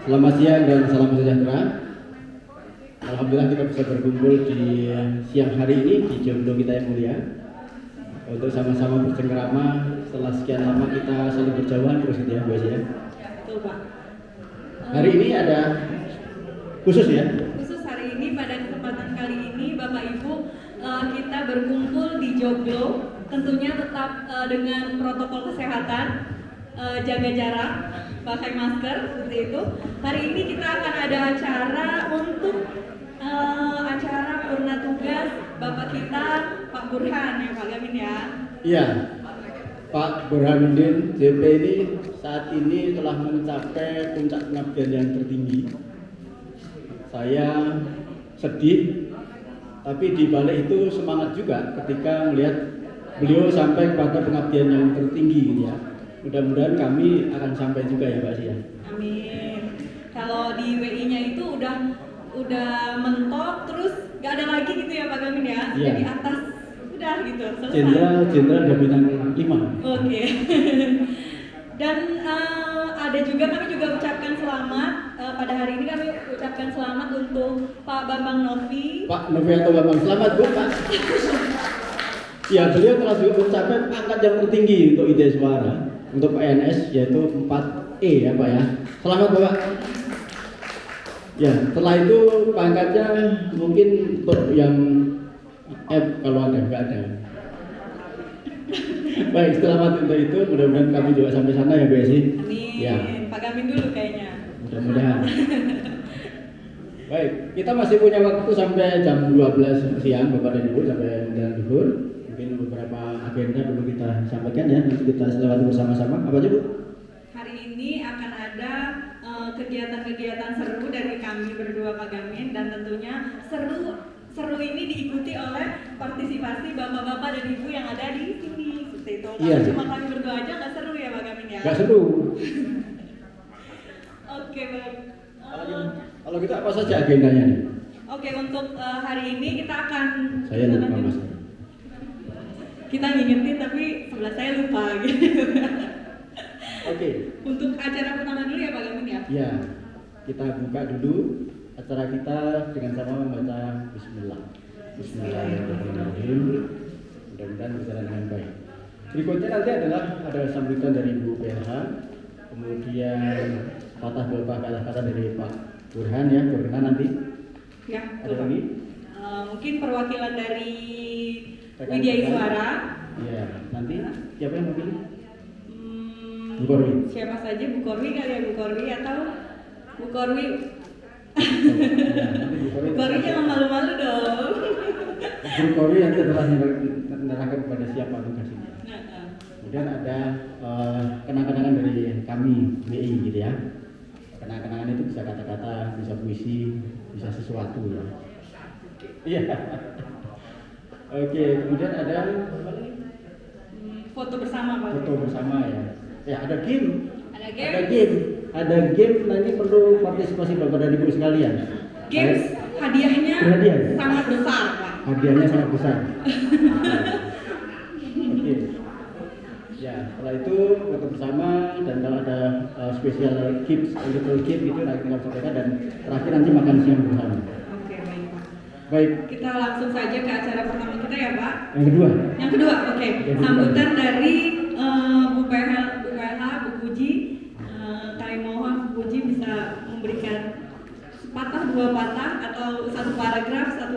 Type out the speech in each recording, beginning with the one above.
Selamat siang dan salam sejahtera. Alhamdulillah kita bisa berkumpul di siang hari ini di jomblo kita yang mulia untuk sama-sama bercengkerama setelah sekian lama kita saling berjauhan terus gitu ya guys ya. Betul Pak. Hari ini ada khusus ya. Khusus hari ini pada kesempatan kali ini Bapak Ibu kita berkumpul di jomblo, tentunya tetap dengan protokol kesehatan, jaga jarak, pakai masker seperti itu. Hari ini kita akan ada acara untuk acara purna tugas Bapak kita Pak Burhan ya Pak Gamin ya. Iya. Pak Burhanuddin JP ini saat ini telah mencapai puncak pengabdian yang tertinggi. Saya sedih, tapi di balik itu semangat juga ketika melihat beliau sampai pada pengabdian yang tertinggi gitu ya. Mudah-mudahan kami akan sampai juga ya Mbak Sia. Amin. Kalau di WI-nya itu udah mentok terus gak ada lagi gitu ya Pak Gamin ya. Iya. Di atas udah gitu selesai. Jenderal dan bintang 5. Oke. Dan ada juga kami juga ucapkan selamat pada hari ini kami ucapkan selamat untuk Pak Bambang Novi. Pak Novi atau Bambang, selamat Bu Pak. Ya, beliau telah juga mencapai pangkat yang tertinggi untuk ID suara untuk PNS yaitu 4E ya Pak ya. Selamat Bapak. Ya, setelah itu pangkatnya mungkin untuk yang F kalau ada, nggak ada. Baik, selamat untuk itu. Mudah-mudahan kami juga sampai sana ya Bu Esi. Amin. Ya. Pak Gamin dulu kayaknya. Mudah-mudahan. Baik, kita masih punya waktu sampai jam 12 siang Bapak dan Ibu sampai menjelang zuhur. Mungkin beberapa agenda perlu kita sampaikan ya, nanti kita lewati bersama-sama. Apa aja Bu? Hari ini akan ada kegiatan-kegiatan seru dari kami berdua Pak Gamin dan tentunya seru ini diikuti oleh partisipasi bapak-bapak dan ibu yang ada di sini seperti itu. Kalau Iya. cuma kami berdua aja nggak seru ya Pak Gamin ya? Nggak seru. Oke baik. Kalau gitu apa saja agendanya nih? Oke, untuk hari ini kita akan Saya lupa Mas. kita ngingetin tapi sebelah saya lupa gitu. Oke. Untuk acara pertama dulu ya Pak Gamin ya? Ya, kita buka dulu acara kita dengan sama membaca Bismillah. Bismillahirrahmanirrahim. Mudah-mudahan berjalan dengan baik. Berikutnya nanti adalah ada sambutan dari Ibu PH, kemudian patah beberapa kata-kata dari Pak Burhan ya, berkenan nanti. Ya, Ada lagi? mungkin perwakilan dari Rekan-rekan. Widya Iswara. Ya, nanti siapa yang mau pilih? Bu Hmm, Korwi. siapa saja Bu Korwi kali ya Bu Korwi atau Bu Korwi? Nanti Bu Korwi. Bu Korwi jangan malu-malu dong. Bu Korwi nanti adalah menyerahkan kepada siapa tugasnya. Kemudian ada kenang-kenangan dari kami WI gitu ya. Kenang-kenangan itu bisa kata-kata, bisa puisi, bisa sesuatu ya. Iya. Oke, kemudian ada apa lagi? Foto bersama Pak. Foto bersama ya. Ya ada game. Ada game. Ada game. Ada game. Nah ini perlu partisipasi Bapak dan Ibu sekalian. Games hadiahnya Berhadiah. sangat besar Pak. Hadiahnya sangat besar. Oke. Ya, setelah itu foto bersama dan kalau ada special gifts, little gift gitu nanti kita sampaikan dan terakhir nanti makan siang bersama. Oke baik Pak. Baik, Kita langsung saja ke acara pertama kita ya Pak. yang kedua. Yang kedua, oke. Sambutan dari Bu PH, Bu Puji. Kami mohon Bu Puji bisa memberikan sepatah dua patah atau satu paragraf Satu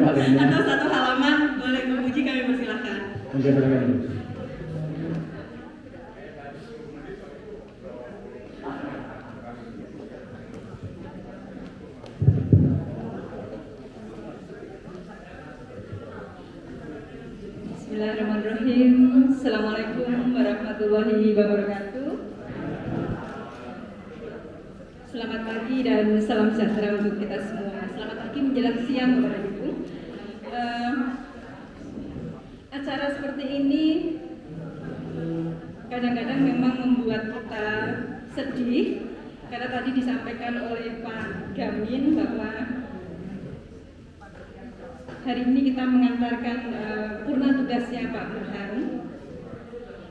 halaman. atau satu halaman boleh Bu Puji kami persilahkan. Mungkin silakan dulu. Bismillahirrahmanirrahim. Assalamualaikum warahmatullahi wabarakatuh. Selamat pagi dan salam sejahtera untuk kita semua. Selamat pagi menjelang siang Bapak Ibu. Acara seperti ini kadang-kadang memang membuat kita sedih karena tadi disampaikan oleh Pak Gamin bahwa hari ini kita mengantarkan purna tugasnya Pak Burhan.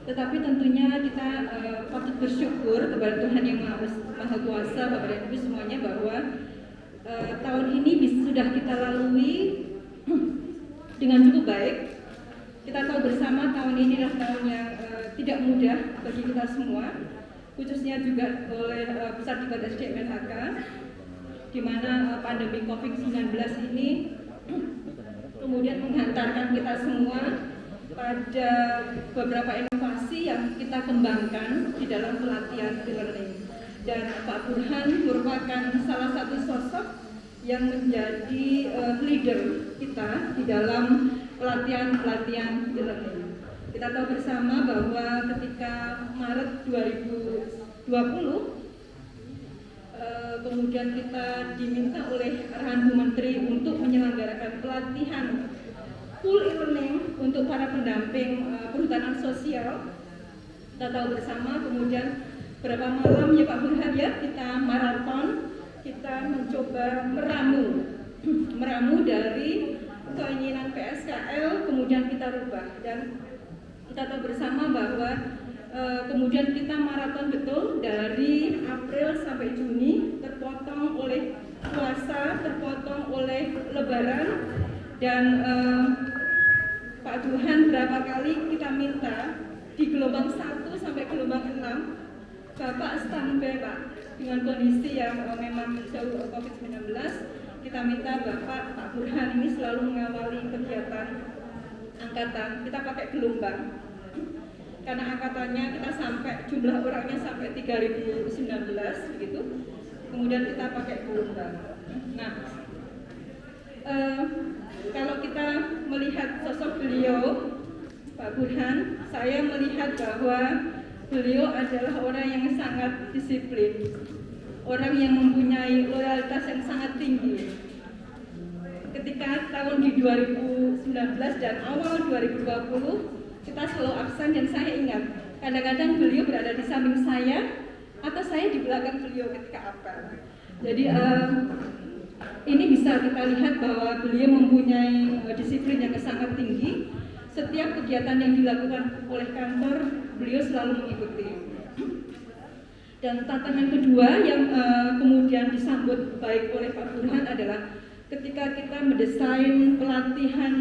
Tetapi tentunya kita patut bersyukur kepada Tuhan Yang Maha Kuasa, Bapak dan Ibu semuanya, bahwa tahun ini sudah kita lalui dengan cukup baik. Kita tahu bersama tahun ini adalah tahun yang tidak mudah bagi kita semua, khususnya juga oleh Pusat Diklat SDM NHK, di mana pandemi COVID-19 ini kemudian menghantarkan kita semua pada beberapa inovasi yang kita kembangkan di dalam pelatihan e-learning. Dan Pak Burhan merupakan salah satu sosok yang menjadi leader kita di dalam pelatihan e-learning. Kita tahu bersama bahwa ketika Maret 2020 kemudian kita diminta oleh arahan Bu Menteri untuk menyelenggarakan pelatihan full e-learning untuk para pendamping perhutanan sosial. Kita tahu bersama kemudian berapa malam ya Pak Burhan ya, kita maraton, kita mencoba meramu dari keinginan PSKL, kemudian kita rubah. Dan kita tahu bersama bahwa kemudian kita maraton betul dari April sampai Juni, terpotong oleh puasa, terpotong oleh Lebaran, dan Pak Burhan berapa kali kita minta di gelombang 1 sampai gelombang 6 Bapak standby Pak, dengan kondisi yang memang jauh COVID-19, kita minta Pak Burhan ini selalu mengawali kegiatan angkatan. Kita pakai gelombang karena angkatannya kita sampai jumlah orangnya sampai 3019 begitu, kemudian kita pakai gelombang. Nah, kalau kita melihat sosok beliau Pak Burhan, saya melihat bahwa beliau adalah orang yang sangat disiplin, orang yang mempunyai loyalitas yang sangat tinggi. Ketika tahun di 2019 dan awal 2020 kita selalu absen, dan saya ingat kadang-kadang beliau berada di samping saya atau saya di belakang beliau ketika apel. Jadi ini bisa kita lihat bahwa beliau mempunyai disiplin yang sangat tinggi. Setiap kegiatan yang dilakukan oleh kantor, beliau selalu mengikuti. Dan tantangan kedua yang kemudian disambut baik oleh Pak Burhan adalah ketika kita mendesain pelatihan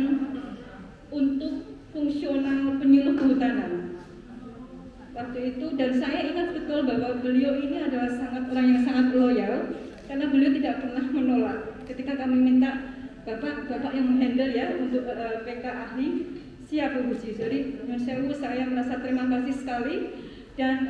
untuk fungsional penyuluh kehutanan waktu itu, dan saya ingat betul bahwa beliau ini adalah orang yang sangat loyal, karena beliau tidak pernah menolak ketika kami minta bapak yang menghandle ya untuk PK ahli, siap Bu Puji. Jadi saya merasa terima kasih sekali. Dan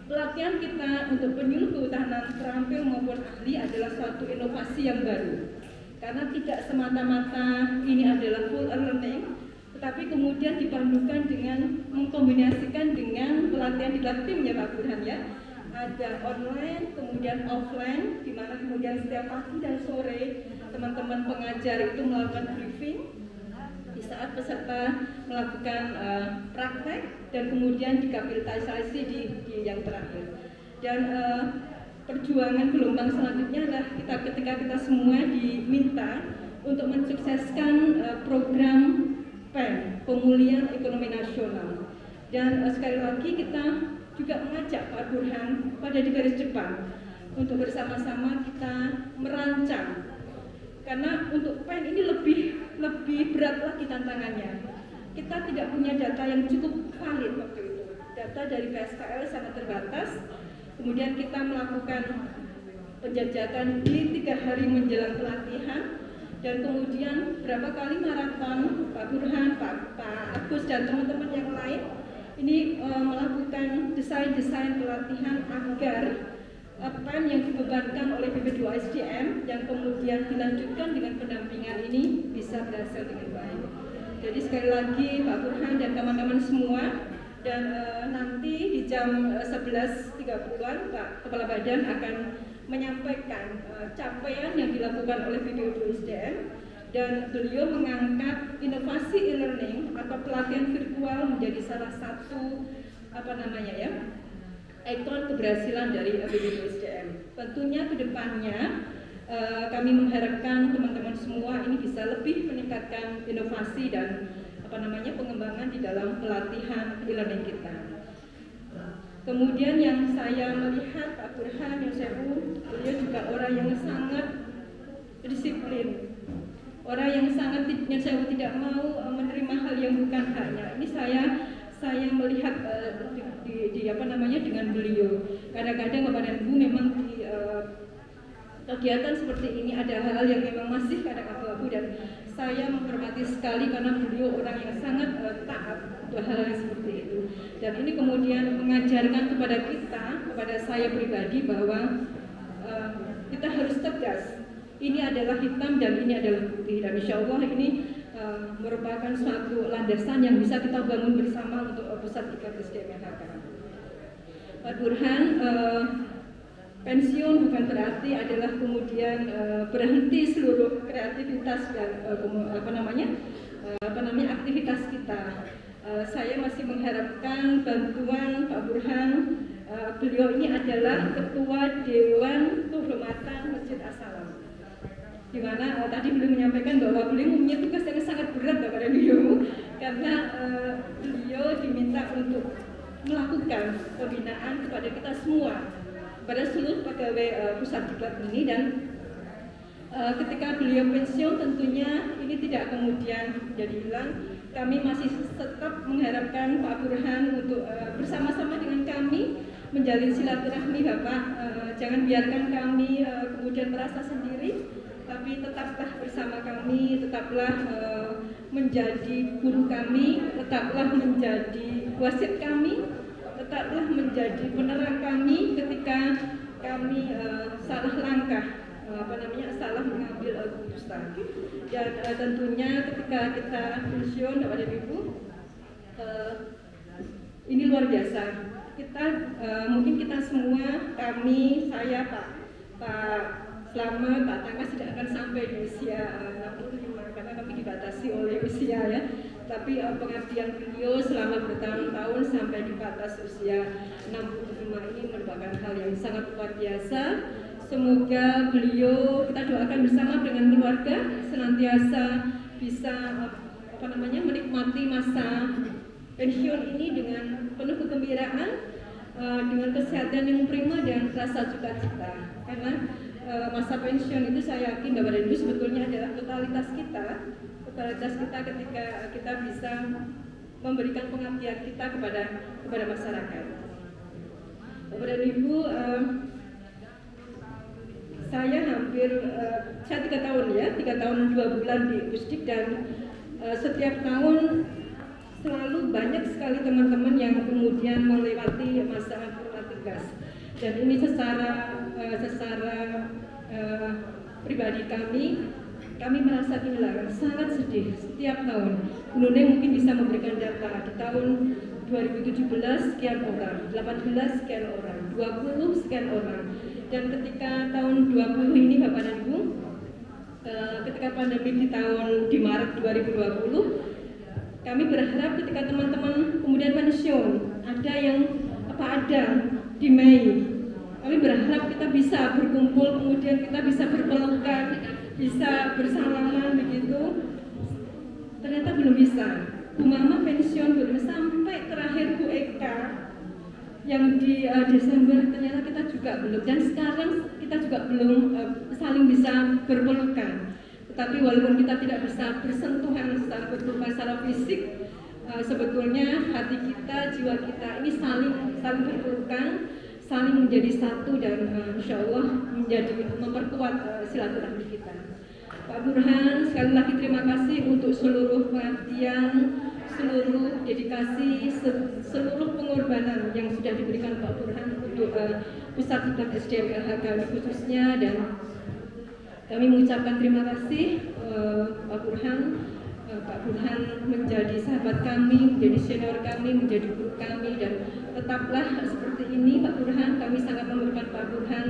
pelatihan kita untuk penyuluh kehutanan terampil maupun ahli adalah suatu inovasi yang baru, karena tidak semata-mata ini adalah full e-learning, tetapi kemudian dipadukan dengan mengkombinasikan dengan pelatihan di dalam tim ya Pak Burhan ya. Ada online, kemudian offline, di mana kemudian setiap pagi dan sore teman-teman pengajar itu melakukan briefing di saat peserta melakukan praktek, dan kemudian dikapitalisasi di yang terakhir. Dan perjuangan gelombang selanjutnya adalah ketika kita semua diminta untuk mensukseskan program PEN, Pemulihan Ekonomi Nasional. Dan sekali lagi kita juga mengajak Pak Burhan pada di garis depan untuk bersama-sama kita merancang, karena untuk PEN ini lebih berat lagi tantangannya. Kita tidak punya data yang cukup valid waktu itu. Data dari PSKL sangat terbatas. Kemudian kita melakukan penjajakan di 3 hari menjelang pelatihan, dan kemudian berapa kali maraton Pak Burhan, Pak Agus dan teman-teman yang lain ini melakukan desain pelatihan agar PEN yang dibebankan oleh BP2 SDM yang kemudian dilanjutkan dengan pendampingan ini bisa berhasil dengan baik. Jadi sekali lagi Pak Burhan dan teman-teman semua, dan nanti di jam 11.30-an Pak Kepala Badan akan menyampaikan capaian yang dilakukan oleh BP2 SDM, dan beliau mengangkat inovasi e-learning atau pelatihan virtual menjadi salah satu ikon keberhasilan dari BP2 SDM. Tentunya ke depannya kami mengharapkan teman-teman semua ini bisa lebih meningkatkan inovasi dan pengembangan di dalam pelatihan e-learning kita. Kemudian yang saya melihat Pak Burhan Yosefu, beliau juga orang yang sangat disiplin, orang yang sangat tidak mau menerima hal yang bukan haknya. Ini saya melihat dengan beliau. Kadang-kadang Bapak dan Ibu memang di kegiatan seperti ini ada hal yang memang masih kadang abu-abu, dan saya menghormati sekali karena beliau orang yang sangat taat untuk hal yang seperti itu. Dan ini kemudian mengajarkan kepada saya pribadi bahwa kita harus tegas. Ini adalah hitam dan ini adalah putih, dan insya Allah ini merupakan suatu landasan yang bisa kita bangun bersama untuk pusat IKT SDM LHK. Pak Burhan pensiun bukan berarti adalah kemudian berhenti seluruh kreativitas dan aktivitas kita. Saya masih mengharapkan bantuan Pak Burhan. Beliau ini adalah Ketua Dewan Kehormatan Masjid As-Salam, di mana tadi beliau menyampaikan bahwa beliau mempunyai tugas yang sangat berat kepada beliau, karena beliau diminta untuk melakukan pembinaan kepada kita semua, pada seluruh pegawai pusat diklat ini. Dan ketika beliau pensiun tentunya ini tidak kemudian jadi hilang. Kami masih tetap mengharapkan Pak Burhan untuk bersama-sama dengan kami menjalin silaturahmi. Bapak, jangan biarkan kami kemudian merasa sendiri, tapi tetaplah bersama kami, tetaplah menjadi guru kami, tetaplah menjadi wasit kami, tetaplah menjadi penerang kami ketika kami salah langkah, salah mengambil keputusan. Dan tentunya ketika kita pensiun, Bapak dan Ibu, ini luar biasa. Kita mungkin kita semua, kami, saya, Pak Slamet, Pak Tangkas tidak akan sampai di usia 65 karena kami dibatasi oleh usia ya. Tapi pengabdian beliau selama bertahun-tahun sampai di batas usia 65 ini merupakan hal yang sangat luar biasa. Semoga beliau, kita doakan bersama dengan keluarga, senantiasa bisa menikmati masa pensiun ini dengan penuh kegembiraan, dengan kesehatan yang prima dan rasa sukacita. Karena masa pensiun itu saya yakin Bapak dan Ibu sebetulnya adalah totalitas kita ketika kita bisa memberikan pengabdian kita kepada masyarakat. Bapak dan Ibu, saya 3 tahun 2 bulan di Pusdik, dan setiap tahun selalu banyak sekali teman-teman yang kemudian melewati masa tugas. Dan ini secara pribadi kami merasa kehilangan, sangat sedih setiap tahun. Bu Nuneng mungkin bisa memberikan data di tahun 2017 sekian orang, 18 sekian orang, 20 sekian orang. Dan ketika tahun 20 ini Bapak dan Ibu, ketika pandemi di Maret 2020, kami berharap ketika teman-teman kemudian pensiun, ada di Mei, kami berharap kita bisa berkumpul, kemudian kita bisa berpelukan, bisa bersalaman begitu. Ternyata belum bisa. Bu Mama pensiun belum, sampai terakhir Bu Eka yang di Desember ternyata kita juga belum, dan sekarang kita juga belum saling bisa berpelukan. Tetapi walaupun kita tidak bisa bersentuhan secara berpelukan secara fisik, sebetulnya hati kita, jiwa kita ini saling berpelukan, saling menjadi satu, dan insya Allah memperkuat silaturahmi kita. Pak Burhan, sekali lagi terima kasih untuk seluruh pengabdian, seluruh dedikasi, seluruh pengorbanan yang sudah diberikan Pak Burhan untuk Pusat Diklat SDM LHK khususnya, dan kami mengucapkan terima kasih Pak Burhan. Pak Burhan menjadi sahabat kami, menjadi senior kami, menjadi guru kami, dan tetaplah seperti ini Pak Burhan. Kami sangat memerlukan Pak Burhan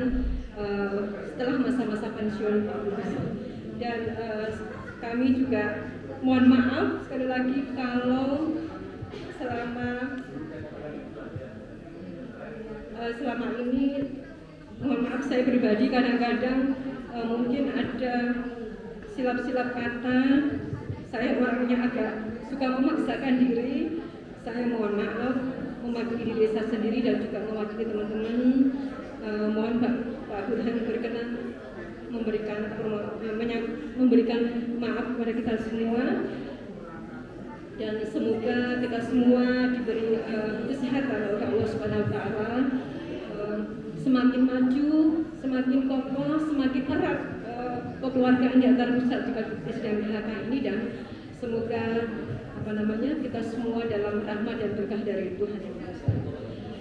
setelah masa-masa pensiun Pak Burhan. Dan kami juga mohon maaf sekali lagi kalau selama ini, mohon maaf saya pribadi kadang-kadang mungkin ada silap-silap kata. Saya orangnya agak suka memaksakan diri. Saya mohon maaf mewakili diri saya sendiri dan juga mewakili teman-teman. Mohon Pak Burhan berkenan memberikan maaf kepada kita semua, dan semoga kita semua diberi kesehatan oleh Allah Subhanahu Wa Taala, semakin maju, semakin kokoh, semakin erat kekeluargaan di antara pusat juga SDM PHK ini, dan semoga kita semua dalam rahmat dan berkah dari Tuhan Yang Maha Esa.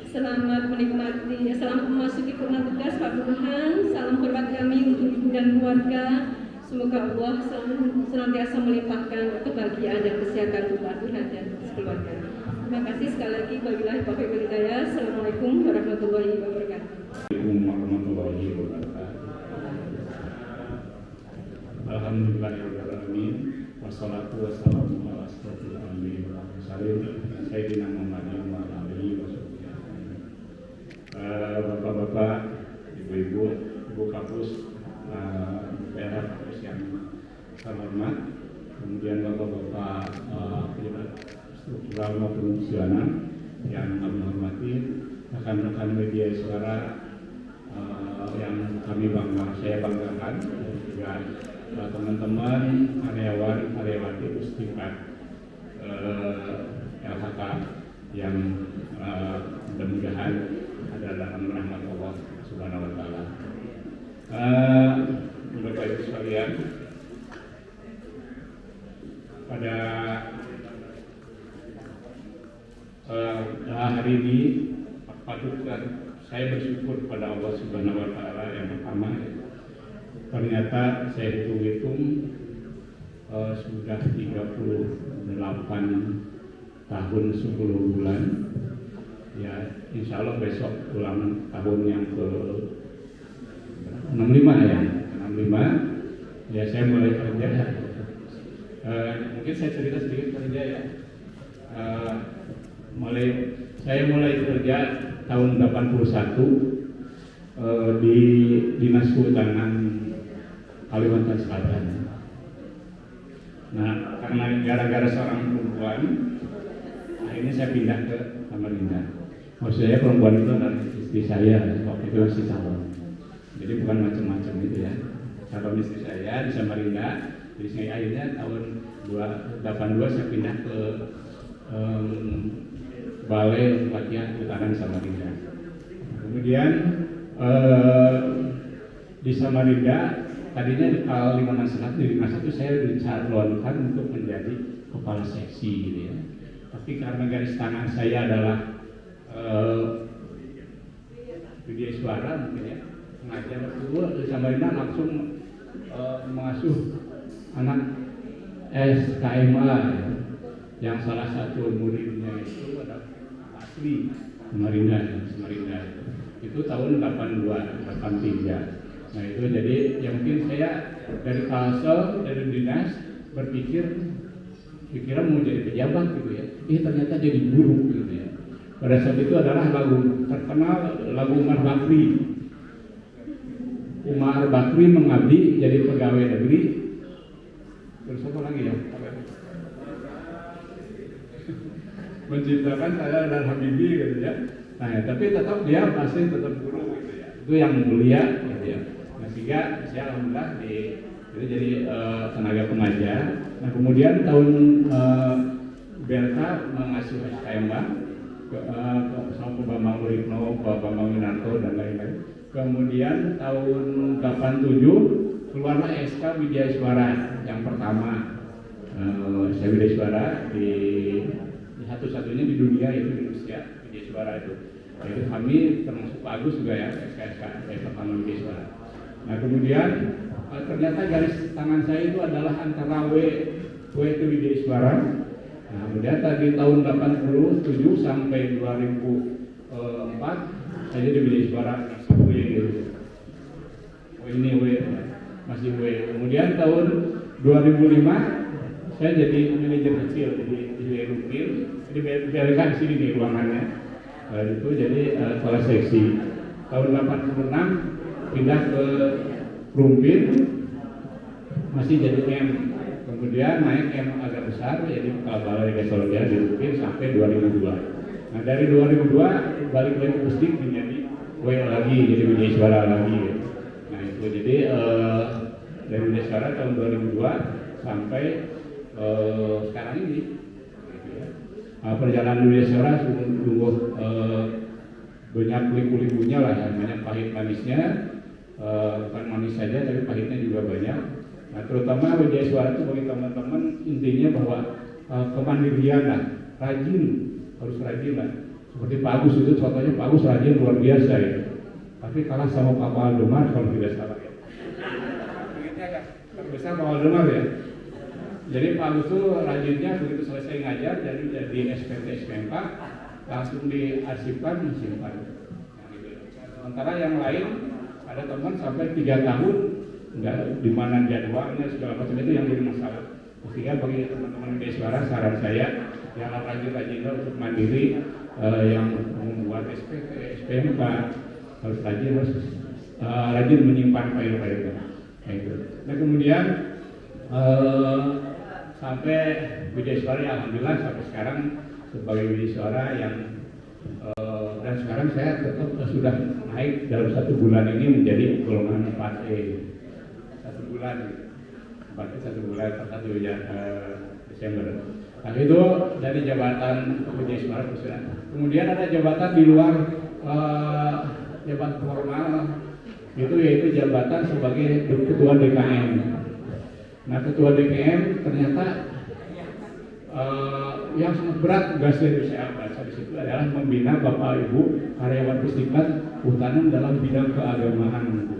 Selamat menikmati, selamat memasuki purna tugas Pak Burhan. Salam hormat kami untuk ibu dan keluarga. Semoga Allah senantiasa melimpahkan kebahagiaan dan kesehatan untuk Pak Burhan dan keluarga. Terima kasih sekali lagi. Wabillahi taufiq wal hidayah. Assalamualaikum warahmatullahi wabarakatuh. Assalamualaikum warahmatullahi wabarakatuh. Alhamdulillahirabbil alamin. Wassalatu wassalamu ala asyrofil anbiya'i wal mursalin sayyidina Muhammadin wa ala alihi wasallam. Bapak-bapak, ibu-ibu, ibu kapus, daerah kapus yang terhormat, kemudian bapak-bapak struktural maupun fungsional yang kami hormati, rekan-rekan media suara yang saya banggakan, dan juga teman-teman karyawati Pusdiklat LHK yang mudah-mudahan ada dalam rahmat Allah Subhanahu Wa Taala. Bapak Ibu sekalian, pada hari ini patutkan saya bersyukur kepada Allah Subhanahu Wa Taala. Yang pertama, ternyata saya hitung-hitung sudah 38 tahun 10 bulan. Ya, insya Allah besok ulang tahun yang ke 65 ya. 65. Ya, saya mulai kerja. Mungkin saya cerita sedikit kerja ya. Saya mulai kerja tahun 81 di Dinas Kehutanan Kalimantan Selatan. Nah, karena gara-gara seorang perempuan, akhirnya saya pindah ke Samarinda. Maksudnya perempuan itu adalah istri saya, waktu itu masih calon. Jadi bukan macam-macam itu ya. Calon istri saya di Samarinda. Jadi saya akhirnya tahun 82 saya pindah ke Balai Pelatihan Kehutanan Samarinda. Kemudian di Samarinda, tadinya di Kalimantan Selatan di Dinas itu saya dicalonkan untuk menjadi kepala seksi gitu ya. Tapi karena garis tangan saya adalah media suara mungkin ya, pengajar dulu di Samarinda langsung mengasuh anak SKMA ya, yang salah satu muridnya itu adalah asli Samarinda itu tahun 82, 83. Nah itu jadi ya mungkin saya dari Kalsel, dari dinas berpikir pikiran mau jadi pejabat gitu ya. Ternyata jadi guru gitu ya. Pada saat itu adalah lagu terkenal, lagu Umar Bakri mengabdi jadi pegawai negeri. Terus apa lagi ya? Menciptakan saya dan Habibie gitu ya. Nah ya, tapi tetap dia masih tetap guru gitu ya. Itu yang mulia gitu ya. Nah sehingga saya alhamdulillah jadi tenaga pengajar. Nah kemudian tahun BLK mengasuh SKM sama Pak Bambang Uripno, Pak Bambang Winarto dan lain-lain. Kemudian tahun 87 keluarlah SK Widya Suara yang pertama. Saya Widya Suara di satu-satunya di dunia itu di Indonesia Widya Suara itu. Jadi kami termasuk Pak Agus juga ya SK pertama Widya Suara. Nah kemudian ternyata garis tangan saya itu adalah antara W itu Widya Suara. Nah kemudian tadi tahun 87 sampai 2004 saya jadi Widya Suara masih W gitu. Ini W masih W. Kemudian tahun 2005 saya jadi manajer kecil di Rupil. Jadi BLK di sini di ruangannya. Itu jadi kepala seksi. Tahun 86 pindah ke Rumpil masih jadi M. Kemudian naik yang agak besar, jadi kepala balai desa Lodaya dirukin sampai 2002. Nah dari 2002 balik lagi ke Pusdik menjadi WL lagi, jadi Wijaya Suara lagi. Nah itu jadi dari Wijaya Suara tahun 2002 sampai sekarang ini. Perjalanan Wijaya Suara sungguh banyak liku-likunya lah, ya. Banyak pahit manisnya, bukan manis saja tapi pahitnya juga banyak. Nah terutama Wijaya Suara itu bagi teman-teman intinya bahwa kemandirian lah, rajin, harus rajin lah. Seperti Pak Agus itu contohnya, Pak Agus rajin luar biasa ya. Tapi kalah sama Pak Waldemar kalau tidak salah ya. Ingatnya agak terbesar Pak Waldemar ya. Jadi Pak Agus itu rajinnya begitu selesai ngajar jadi SPT SPMK langsung diarsipkan disimpan. Sementara yang lain ada teman sampai 3 tahun nggak di mana jadwalnya segala macam itu yang jadi masalah. Sehingga bagi teman-teman di Suara saran saya yang rajin-rajin untuk mandiri yang membuat SPT SPMK harus rajin menyimpan file-file. Nah kemudian sampai Wijaya Suara alhamdulillah sampai sekarang sebagai Wijaya Suara yang dan sekarang saya tetap sudah naik dalam 1 bulan ini menjadi golongan 4E 1 bulan berarti 1 bulan per 1 Desember. Nah itu dari jabatan Wijaya Suara sudah. Kemudian ada jabatan di luar jabatan formal itu yaitu jabatan sebagai ketua DKM. Nah ketua DKM ternyata yang sangat berat tugasnya yang saya baca di situ adalah membina Bapak Ibu karyawan Pusdiklat Kehutanan dalam bidang keagamaan.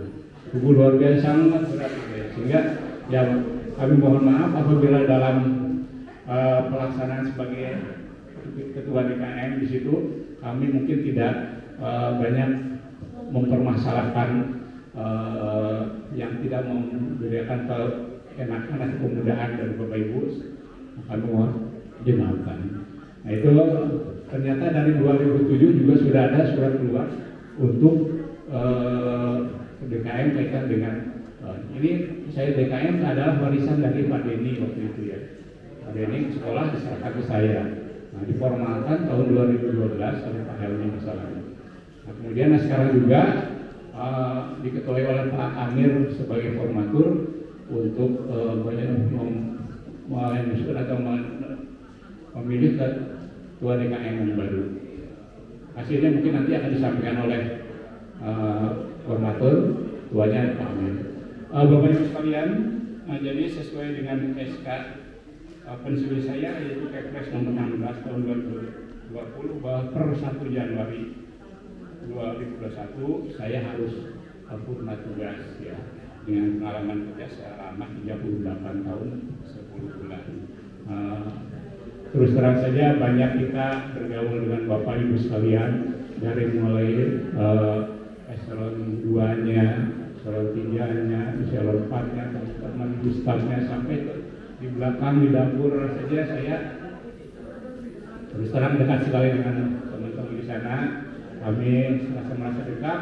Itu luar biasa sangat berat sehingga ya kami mohon maaf apabila dalam pelaksanaan sebagai ketua DKM di situ kami mungkin tidak banyak mempermasalahkan yang tidak memberikan keenakan atau kemudahan dari Bapak Ibu, kami mohon dimaafkan. Nah itu ternyata dari 2007 juga sudah ada surat keluar untuk DKM kaitan dengan ini saya DKM adalah warisan dari Pak Denny waktu itu ya. Pak Denny sekolah diserahkan ke saya. Nah diformalkan tahun 2012 oleh Pak Helmi misalnya. Nah kemudian sekarang juga diketuai oleh Pak Amir sebagai formatur untuk memilih ketua DKM yang baru. Hasilnya mungkin nanti akan disampaikan oleh formatur, tuanya Pak Amir. Bapak Ibu sekalian, jadi sesuai dengan SK pensiun saya yaitu Kepres nomor 16 tahun 2020 bahwa per 1 Januari 2021 saya harus purna tugas ya dengan pengalaman kerja selama 38 tahun 10 bulan. Terus terang saja banyak kita bergaul dengan Bapak Ibu sekalian dari mulai eselon 2-nya, eselon 3-nya, eselon 4-nya, teman-teman stafnya sampai di belakang di dapur saja saya terus terang dekat sekali dengan teman-teman di sana. Kami merasa dekat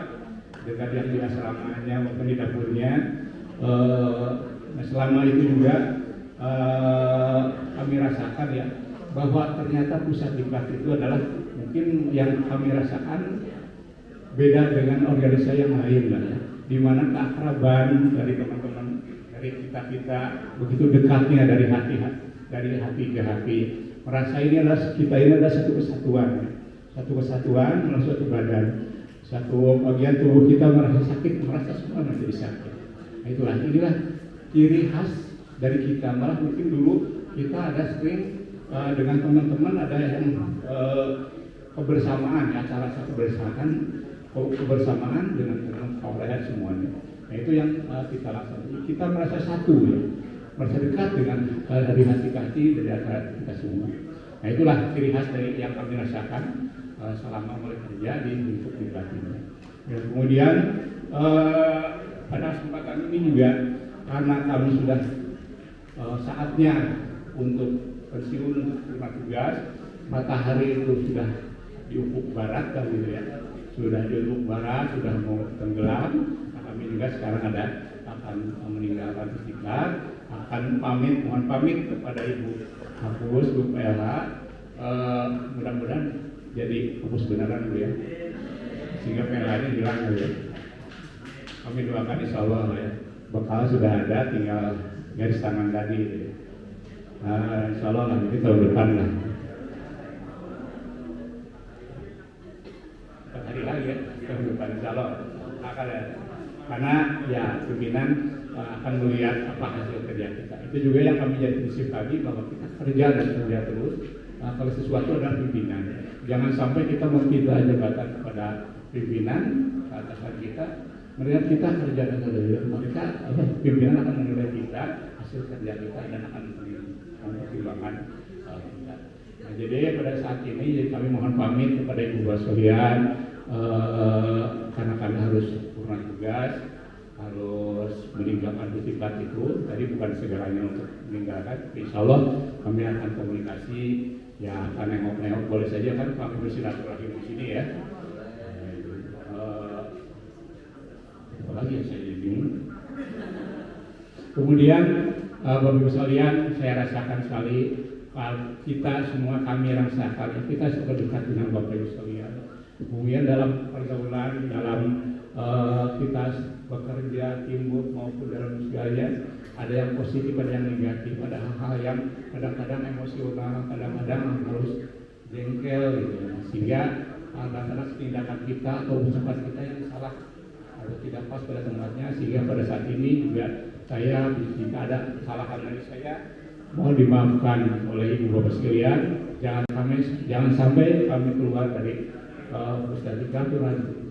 dengan yang di asramanya maupun di dapurnya. Selama itu juga kami rasakan ya bahwa ternyata pusat diklat itu adalah mungkin yang kami rasakan beda dengan organisasi yang lain lah ya, di mana keakraban dari teman-teman dari kita begitu dekatnya dari hati ke hati, merasa ini adalah kita ini adalah satu kesatuan, satu badan, satu bagian tubuh kita merasa sakit, merasa semua menjadi sakit. Nah, inilah ciri khas dari kita. Malah mungkin dulu kita ada sering dengan teman-teman ada yang kebersamaan, acara kebersamaan dengan teman-teman semuanya. Nah itu yang kita laksanakan. Kita merasa satu, ya, merasa dekat dengan dari hati ke hati dari acara kita semua. Nah itulah ciri khas dari yang kami rasakan selama mulai kerja di lingkup diklat ini. Dan kemudian pada kesempatan ini juga karena kami sudah saatnya untuk pensiun untuk terima tugas, matahari itu sudah di ufuk barat kan gitu ya, sudah di ufuk barat, sudah mau tenggelam. Nah, kami juga sekarang ada akan meninggalkan istiqlal, akan mohon pamit kepada Ibu Hapus, Bu Ella. Mudah-mudahan jadi hapus beneran Bu ya, sehingga PLA-nya hilang ya. Kami doakan insya Allah ya, bekal sudah ada, tinggal garis tangan tadi gitu ya. Insya Allah lah, nanti tahun depan lah. 4 hari lagi ya, tahun depan insya Allah akan ada. Karena ya pimpinan akan melihat apa hasil kerja kita. Itu juga yang kami jadi prinsip kami, bahwa kita kerja dan kerja terus. Kalau sesuatu adalah pimpinan, jangan sampai kita meminta jabatan kepada pimpinan, ke atasan kita, melihat kita kerja dan kerja, mereka pimpinan akan menilai kita, hasil kerja kita, dan akan mempertimbangkan kita. Nah, jadi pada saat ini kami mohon pamit kepada Ibu Bapak sekalian, karena kami harus purna tugas, harus meninggalkan istiqlal itu. Tadi bukan segalanya untuk meninggalkan, insya Allah kami akan komunikasi. Ya, akan nengok-nengok boleh saja kan, kami bersilaturahmi di sini ya. Apalagi yang saya bingung. Kemudian Bapak Ibu sekalian, saya rasakan sekali kita semua, kami rasakan kita suka dekat dengan Bapak Ibu sekalian. Kemudian dalam pergaulan, dalam kita bekerja, timbul maupun dalam segalanya, ada yang positif, ada yang negatif, ada hal-hal yang kadang-kadang emosional, kadang-kadang harus jengkel gitu, sehingga kadang-kadang tindakan kita atau ucapan kita yang salah atau tidak pas pada tempatnya, sehingga pada saat ini juga saya, jika ada kesalahan dari saya, mohon dimaafkan oleh Ibu Bapak sekalian. Jangan sampai kami keluar dari Pusdalika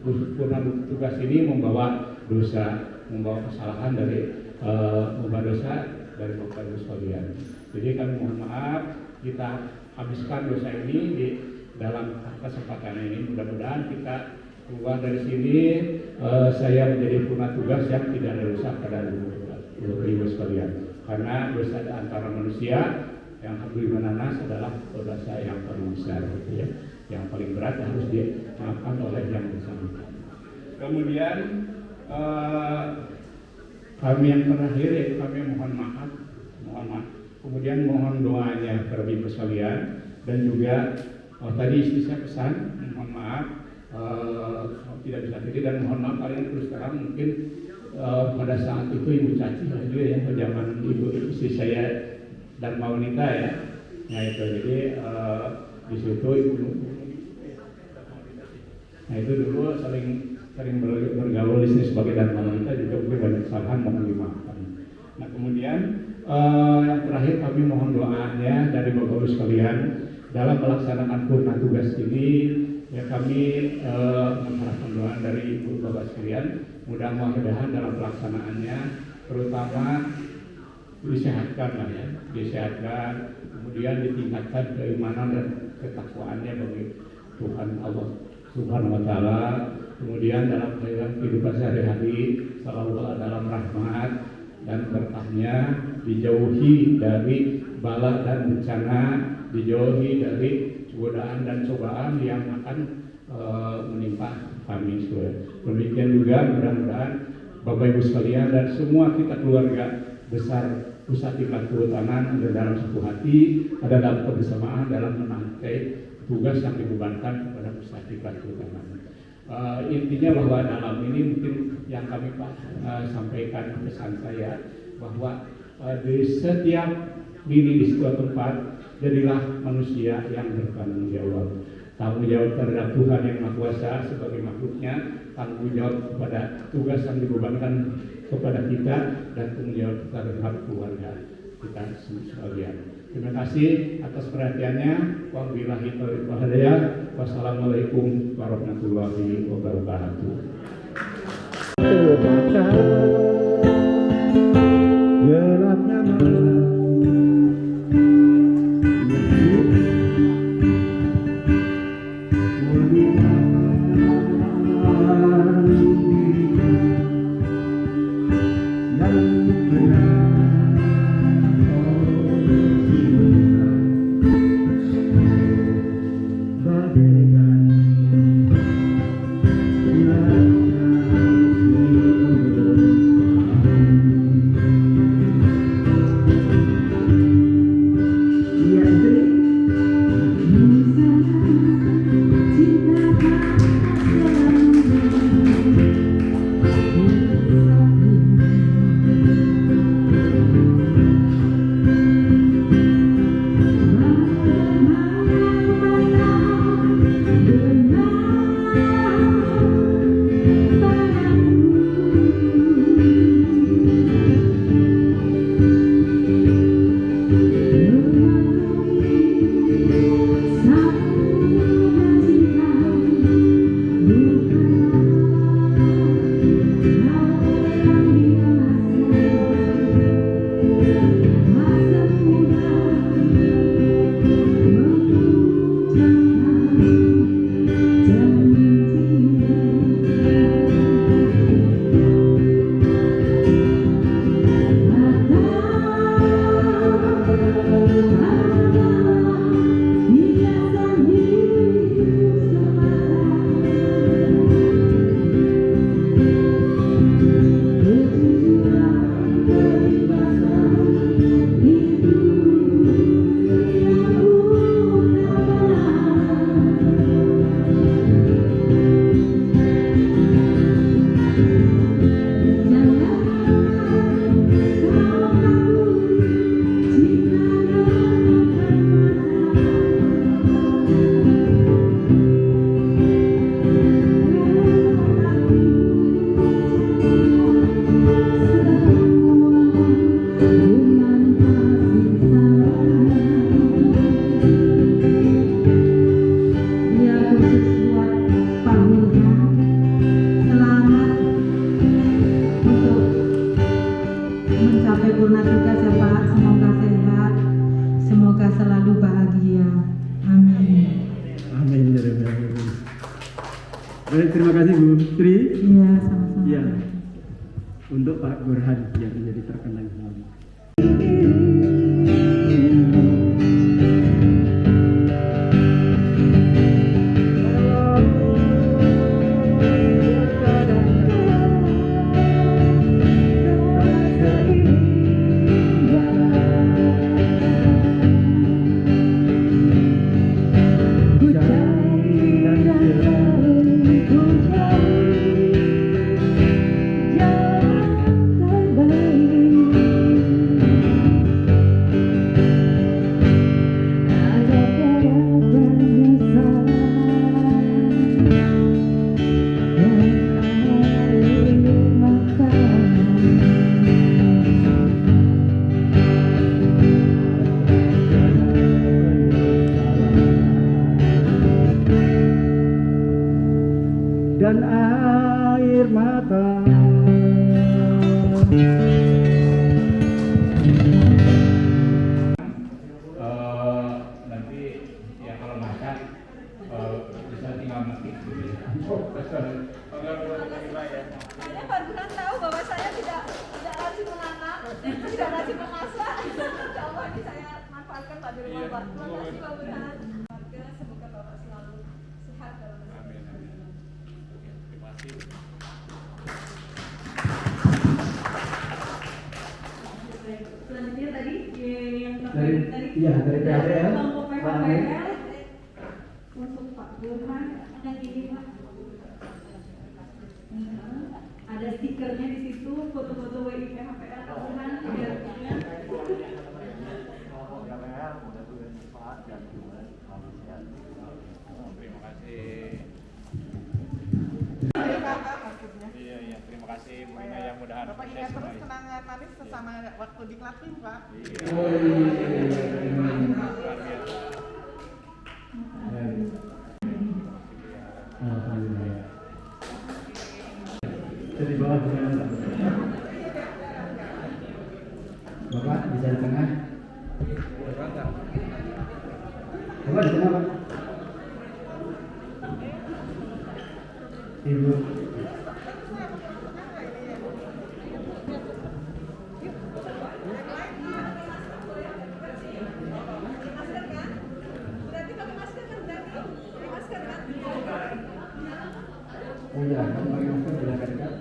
purna tugas ini membawa dosa, membawa kesalahan dari membawa dosa dari Bapak Ibu sekalian. Jadi kami mohon maaf, kita habiskan dosa ini di dalam kesempatan ini. Mudah-mudahan kita keluar dari sini, saya menjadi purna tugas yang tidak ada dosa pada Ibu sekalian. Karena dosa antara manusia yang berimanas adalah dosa yang paling besar, gitu ya. Yang paling berat harus dimaafkan oleh yang bersangkutan. Kemudian kami yang terakhir, yaitu kami mohon maaf. Kemudian mohon doanya kepada Ibu sekalian, dan juga tadi istri saya pesan, mohon maaf tidak bisa hadir, dan mohon maaf kalian terus terang mungkin pada saat itu Ibu Caci juga ya, zaman Ibu istri saya dan Maunita ya. Nah itu jadi di situ Ibu, nah itu dulu sering bergaul di sini sebagai dan Maunita juga mungkin banyak kesalahan, mohon dimaafkan. Nah kemudian yang terakhir kami mohon doanya dari Bapak Ibu sekalian dalam melaksanakan purna tugas ini. Ya kami mengharapkan doa dari Ibu Bapak sekalian, mudah-mudahan dalam pelaksanaannya terutama disehatkan lah ya, disehatkan, kemudian ditingkatkan keimanan dan ketakwaannya bagi Tuhan Allah Subhanahu wa Ta'ala, kemudian dalam kehidupan sehari-hari selalu dalam rahmat dan berkahnya, dijauhi dari bala dan bencana, dijauhi dari godaan dan cobaan yang akan menimpa kami. Demikian juga mudah-mudahan Bapak Ibu sekalian dan semua kita keluarga besar Pusat Diklat Kehutanan ada dalam satu hati, ada dalam kebersamaan dalam menangkai tugas yang dibebankan kepada Pusat Diklat Kehutanan. Intinya bahwa dalam ini mungkin yang kami sampaikan pesan saya, bahwa di setiap diri di sebuah tempat jadilah manusia yang bertanggung jawab. Tanggung jawab terhadap Tuhan yang Maha Kuasa sebagai makhluknya, tanggung jawab kepada tugas yang dibebankan kepada kita, dan tanggung jawab terhadap keluarga kita sekalian. Terima kasih atas perhatiannya. Wabillahi taufiq wal hidayah. Wassalamualaikum warahmatullahi wabarakatuh. Gelapnya malam. Baik, terima kasih Bu Sri. Iya, sama-sama. Iya. Untuk Pak Burhan yang menjadi terkenal selalu. Dan air mata nanti ya kalau makan bisa tinggal mati. Saya Pak Burhan tahu bahwa saya tidak rajin menanam, tidak rajin memasak. Insya Allah ini saya manfaatkan Pak di rumah Pak. Terima kasih Pak Burhan. Keluarga, semoga Bapak selalu sehat dalam Amin. Terima kasih. Selanjutnya tadi yang dari PHPL, kelompok Pak Amir. PHPL untuk Pak Burhan yang ini Pak. Ada stikernya di situ, foto-foto WI PHPL Pak Burhan. Terima kasih. Iya, terima kasih Bu Ina yang mudahan. Bapak ingat terus kenangan manis sesama waktu di Klatin, Pak. Alhamdulillah. Jadi bawah dengan Bapak bisa di tengah. Bapak di tengah Pak. Ibu. Oh iya, kamu pakai masker bila dekat.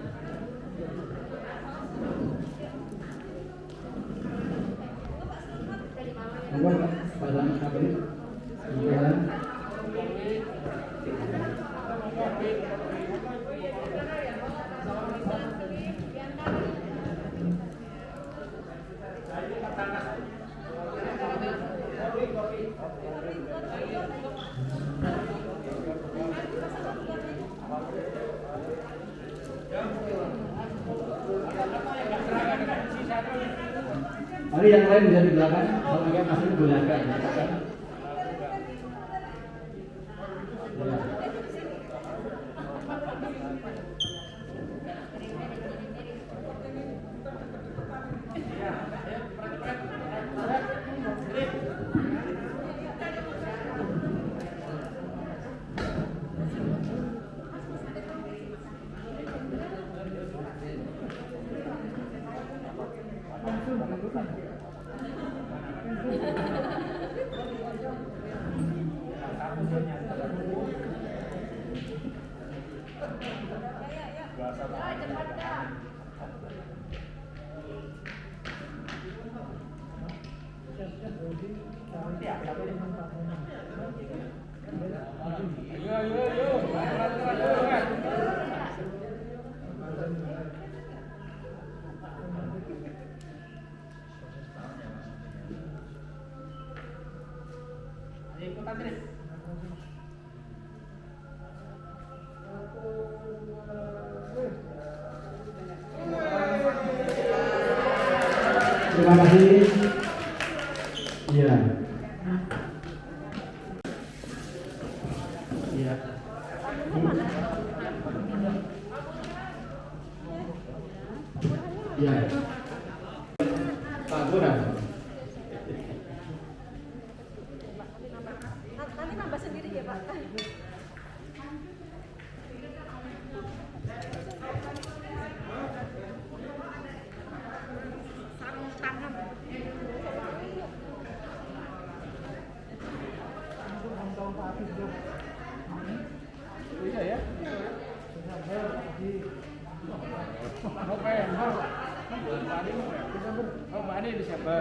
Mari yang lain bisa di belakang. Kalau mereka masih di belakang. Ya. Terima kasih. Iya. Iya. Iya. Pak Burhan. Nanti nambah sendiri ya Pak. Pak Ade di siapa?